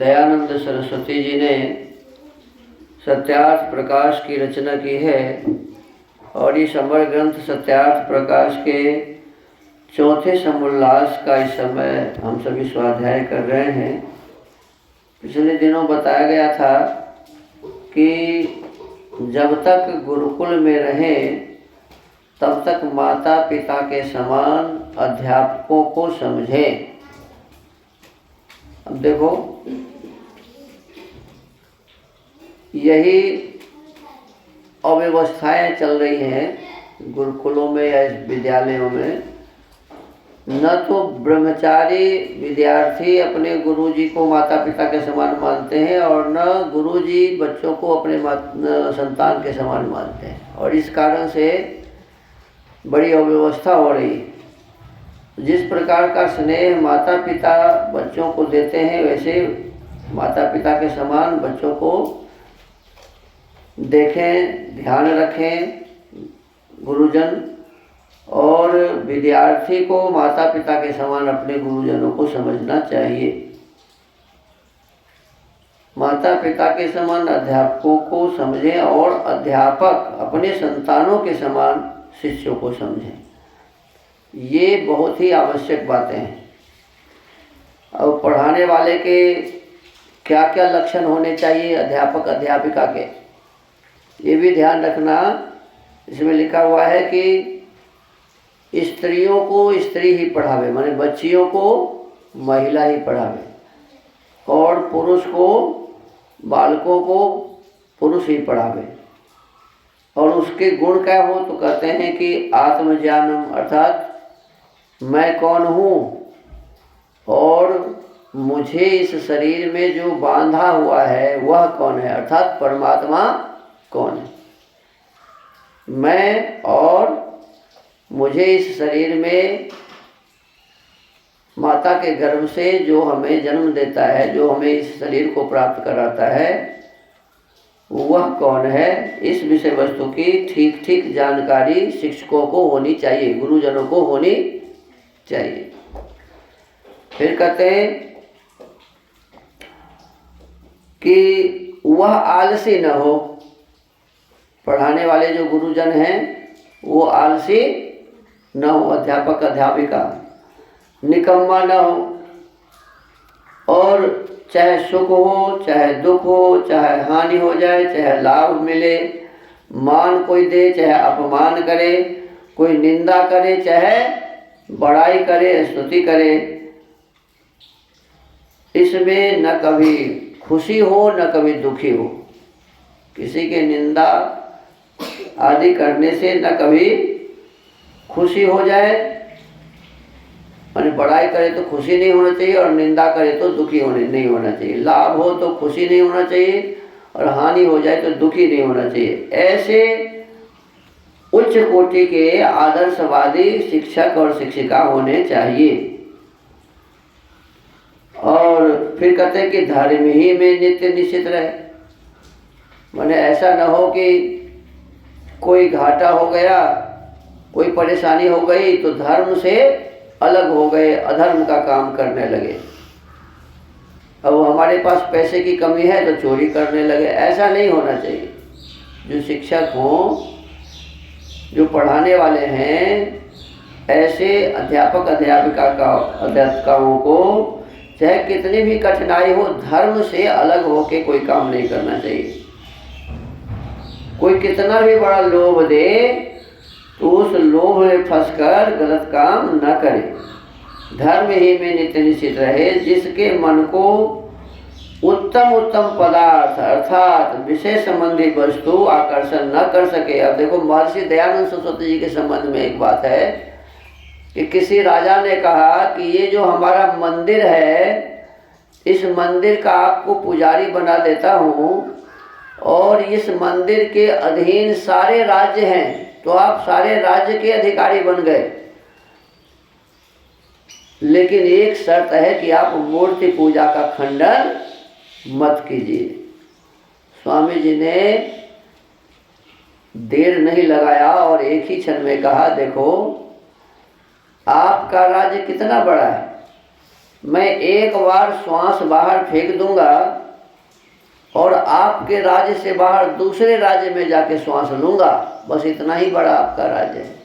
दयानंद सरस्वती जी ने सत्यार्थ प्रकाश की रचना की है और इस अमर ग्रंथ सत्यार्थ प्रकाश के चौथे समुल्लास का इस समय हम सभी स्वाध्याय कर रहे हैं। पिछले दिनों बताया गया था कि जब तक गुरुकुल में रहें तब तक माता पिता के समान अध्यापकों को समझें। अब देखो, यही अव्यवस्थाएं चल रही हैं गुरुकुलों में या विद्यालयों में। न तो ब्रह्मचारी विद्यार्थी अपने गुरुजी को माता पिता के समान मानते हैं और न गुरुजी बच्चों को अपने संतान के समान मानते हैं, और इस कारण से बड़ी अव्यवस्था हो रही है। जिस प्रकार का स्नेह माता पिता बच्चों को देते हैं, वैसे माता पिता के समान बच्चों को देखें, ध्यान रखें गुरुजन, और विद्यार्थी को माता पिता के समान अपने गुरुजनों को समझना चाहिए। माता पिता के समान अध्यापकों को समझें और अध्यापक अपने संतानों के समान शिष्यों को समझें। ये बहुत ही आवश्यक बातें हैं। अब पढ़ाने वाले के क्या क्या लक्षण होने चाहिए अध्यापक अध्यापिका के, ये भी ध्यान रखना। इसमें लिखा हुआ है कि स्त्रियों को स्त्री ही पढ़ावे, माने बच्चियों को महिला ही पढ़ावे, और पुरुष को, बालकों को पुरुष ही पढ़ावे। और उसके गुण क्या हो तो कहते हैं कि आत्मज्ञानम, अर्थात मैं कौन हूँ और मुझे इस शरीर में जो बांधा हुआ है वह कौन है, अर्थात परमात्मा कौन है। मैं और मुझे इस शरीर में माता के गर्भ से जो हमें जन्म देता है, जो हमें इस शरीर को प्राप्त कराता है, वह कौन है, इस विषय वस्तु की ठीक ठीक जानकारी शिक्षकों को होनी चाहिए, गुरुजनों को होनी चाहिए। फिर कहते हैं कि वह आलसी न हो। पढ़ाने वाले जो गुरुजन हैं वो आलसी न हो, अध्यापक अध्यापिका निकम्मा न हो, और चाहे सुख हो चाहे दुख हो, चाहे हानि हो जाए चाहे लाभ मिले, मान कोई दे चाहे अपमान करे, कोई निंदा करे चाहे बड़ाई करे, स्तुति करे, इसमें न कभी खुशी हो न कभी दुखी हो। किसी के निंदा आदि करने से न कभी खुशी हो जाए, माने बड़ाई करे तो खुशी नहीं होना चाहिए और निंदा करे तो दुखी नहीं होना चाहिए। लाभ हो तो खुशी नहीं होना चाहिए और हानि हो जाए तो दुखी नहीं होना चाहिए। ऐसे उच्च कोटि के आदर्शवादी शिक्षक और शिक्षिका होने चाहिए। और फिर कहते हैं कि धर्म ही में नित्य निश्चित रहे, माने ऐसा न हो कि कोई घाटा हो गया, कोई परेशानी हो गई तो धर्म से अलग हो गए, अधर्म का काम करने लगे। अब हमारे पास पैसे की कमी है तो चोरी करने लगे, ऐसा नहीं होना चाहिए। जो शिक्षक हों, जो पढ़ाने वाले हैं, ऐसे अध्यापक अध्यापिकाओं को चाहे कितनी भी कठिनाई हो, धर्म से अलग होके कोई काम नहीं करना चाहिए। कोई कितना भी बड़ा लोभ दे तो उस लोभ में फंसकर गलत काम न करे। धर्म ही में नित्य निश्चित रहे, जिसके मन को उत्तम उत्तम पदार्थ अर्थात विषय संबंधी वस्तु आकर्षण न कर सके। अब देखो, महर्षि दयानंद सरस्वती जी के संबंध में एक बात है कि किसी राजा ने कहा कि ये जो हमारा मंदिर है, इस मंदिर का आपको पुजारी बना देता हूँ और इस मंदिर के अधीन सारे राज्य हैं, तो आप सारे राज्य के अधिकारी बन गए, लेकिन एक शर्त है कि आप मूर्ति पूजा का खंडन मत कीजिए। स्वामी जी ने देर नहीं लगाया और एक ही क्षण में कहा, देखो आपका राज्य कितना बड़ा है, मैं एक बार श्वास बाहर फेंक दूंगा और आपके राज्य से बाहर दूसरे राज्य में जाके श्वास लूंगा, बस इतना ही बड़ा आपका राज्य है।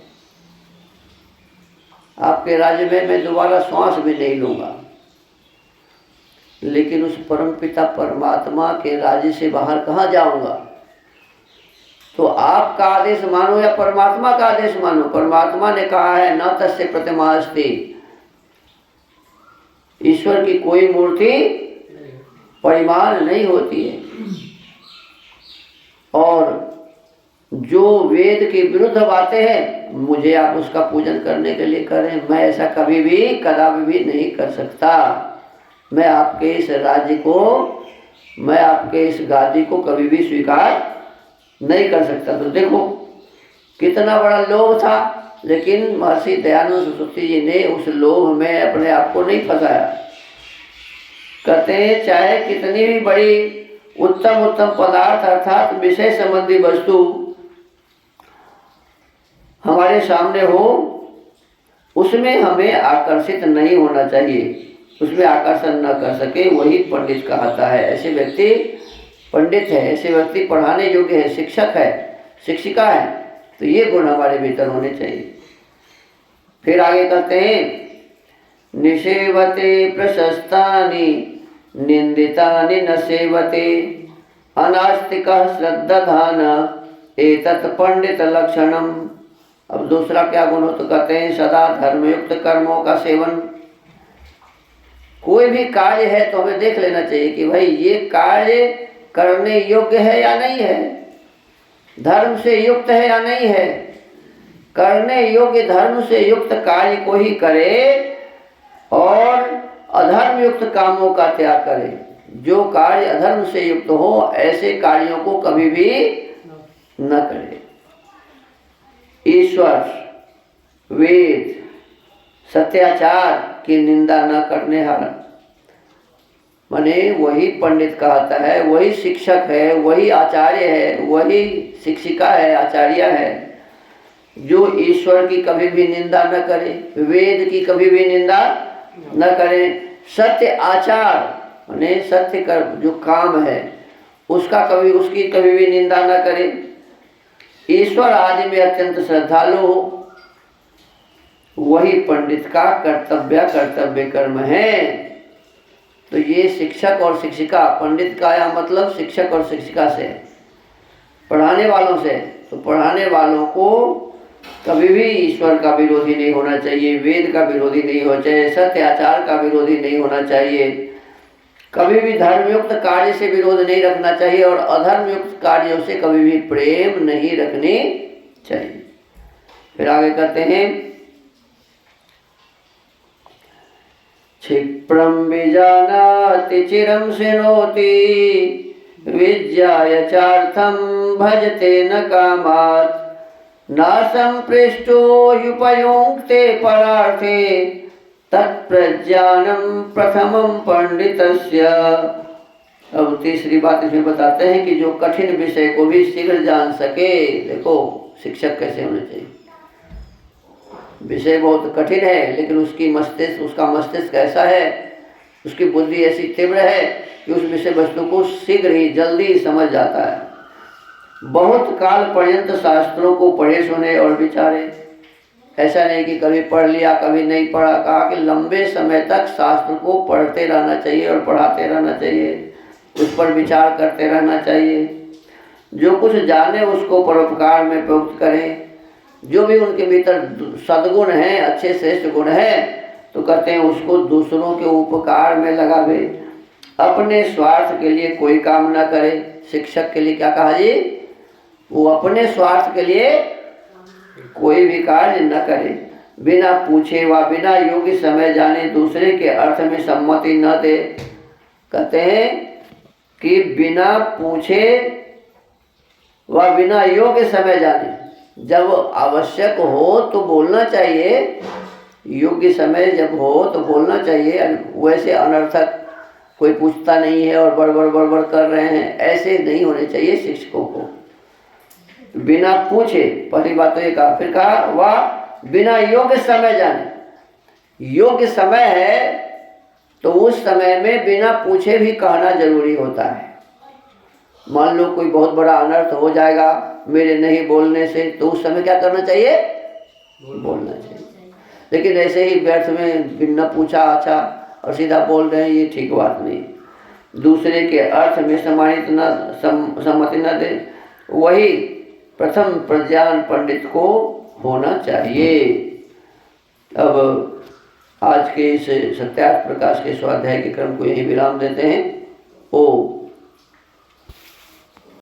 आपके राज्य में मैं दोबारा श्वास भी नहीं लूंगा, लेकिन उस परमपिता परमात्मा के राज्य से बाहर कहाँ जाऊंगा? तो आपका आदेश मानो या परमात्मा का आदेश मानो? परमात्मा ने कहा है न तस्य प्रतिमा अस्ति, ईश्वर की कोई मूर्ति परिमाण नहीं होती है। और जो वेद के विरुद्ध बातें हैं, मुझे आप उसका पूजन करने के लिए करें, मैं ऐसा कभी भी कदापि भी नहीं कर सकता। मैं आपके इस राज्य को, मैं आपके इस गादी को कभी भी स्वीकार नहीं कर सकता। तो देखो कितना बड़ा लोभ था, लेकिन महर्षि दयानंद सरस्वती जी ने उस लोभ में अपने आप को नहीं फंसाया। कहते हैं चाहे कितनी भी बड़ी उत्तम उत्तम पदार्थ अर्थात विषय संबंधी वस्तु हमारे सामने हो, उसमें हमें आकर्षित नहीं होना चाहिए, उसमें आकर्षण न कर सके, वही पंडित कहता है। ऐसे व्यक्ति पंडित है, ऐसे व्यक्ति पढ़ाने योग्य है, शिक्षक है, शिक्षिका है। तो ये गुण हमारे भीतर होने चाहिए। फिर आगे कहते हैं निसेवते प्रशस्तानि निंदितानि न सेवते अनास्तिकः श्रद्धाधान एतत् पंडित लक्षणम। अब दूसरा क्या गुण हो? तो कहते हैं सदा धर्मयुक्त कर्मों का सेवन। कोई भी कार्य है तो हमें देख लेना चाहिए कि भाई ये कार्य करने योग्य है या नहीं है, धर्म से युक्त है या नहीं है। करने योग्य धर्म से युक्त कार्य को ही करे और अधर्म युक्त कामों का त्याग करे। जो कार्य अधर्म से युक्त हो ऐसे कार्यों को कभी भी न करे। ईश्वर, वेद, सत्याचार की निंदा न करने हारा, माने वही पंडित कहता है, वही शिक्षक है, वही आचार्य है, वही शिक्षिका है, आचार्य है, जो ईश्वर की कभी भी निंदा न करे, वेद की कभी भी निंदा न करे, सत्य आचार माने सत्य का जो काम है उसकी कभी भी निंदा न करे, ईश्वर आदि में अत्यंत श्रद्धालु हो, वही पंडित का कर्तव्य कर्म है। तो ये शिक्षक और शिक्षिका, पंडित का या मतलब शिक्षक और शिक्षिका से, पढ़ाने वालों से। तो पढ़ाने वालों को कभी भी ईश्वर का विरोधी नहीं होना चाहिए, वेद का विरोधी नहीं होना चाहिए, सत्य आचार का विरोधी नहीं होना चाहिए, कभी भी धर्मयुक्त कार्य से विरोध नहीं रखना चाहिए और अधर्मयुक्त कार्यों से कभी भी प्रेम नहीं रखनी चाहिए। फिर आगे कहते हैं क्षिप्रम विजानाति चिरम शृणोति विज्ञाय चार्थम भजते न कामात् न संपृष्टो युपयुक्ते परार्थे तत्प्रज्ञानम प्रथमम पंडितस्य। अब तीसरी बात इसमें बताते हैं कि जो कठिन विषय को भी शीघ्र जान सके। देखो शिक्षक कैसे होने चाहिए। विषय बहुत कठिन है लेकिन उसका मस्तिष्क ऐसा है, उसकी बुद्धि ऐसी तीव्र है कि उस विषय वस्तु को शीघ्र ही जल्दी समझ जाता है। बहुत काल पर्यंत शास्त्रों को पढ़े सुने और विचारे, ऐसा नहीं कि कभी पढ़ लिया कभी नहीं पढ़ा। कहा कि लंबे समय तक शास्त्र को पढ़ते रहना चाहिए और पढ़ाते रहना चाहिए, उस पर विचार करते रहना चाहिए। जो कुछ जाने उसको परोपकार में प्रयुक्त करें। जो भी उनके भीतर सद्गुण हैं, अच्छे श्रेष्ठ गुण हैं, तो कहते हैं उसको दूसरों के उपकार में लगावे। अपने स्वार्थ के लिए कोई काम ना करे। शिक्षक के लिए क्या कहा जी? वो अपने स्वार्थ के लिए कोई भी कार्य न करे, बिना पूछे व बिना योग्य समय जाने दूसरे के अर्थ में सम्मति न दे। कहते हैं कि बिना पूछे व बिना योग्य समय जाने, जब आवश्यक हो तो बोलना चाहिए, योग्य समय जब हो तो बोलना चाहिए। वैसे अनर्थक कोई पूछता नहीं है और बड़बड़ कर रहे हैं, ऐसे नहीं होने चाहिए शिक्षकों को। बिना पूछे, पहली बात तो ये कहा। फिर कहा वह बिना योग्य समय जाने। योग्य समय है तो उस समय में बिना पूछे भी कहना जरूरी होता है। मान लो कोई बहुत बड़ा अनर्थ हो जाएगा मेरे नहीं बोलने से, तो उस समय क्या करना चाहिए? बोलना चाहिए। लेकिन ऐसे ही व्यर्थ में बिना पूछा अच्छा और सीधा बोल रहे हैं, ये ठीक बात नहीं। दूसरे के अर्थ में सम्मति न दे, वही प्रथम प्रज्ञान पंडित को होना चाहिए। अब आज के इस सत्यार्थ प्रकाश के स्वाध्याय के क्रम को यही विराम देते हैं। ओम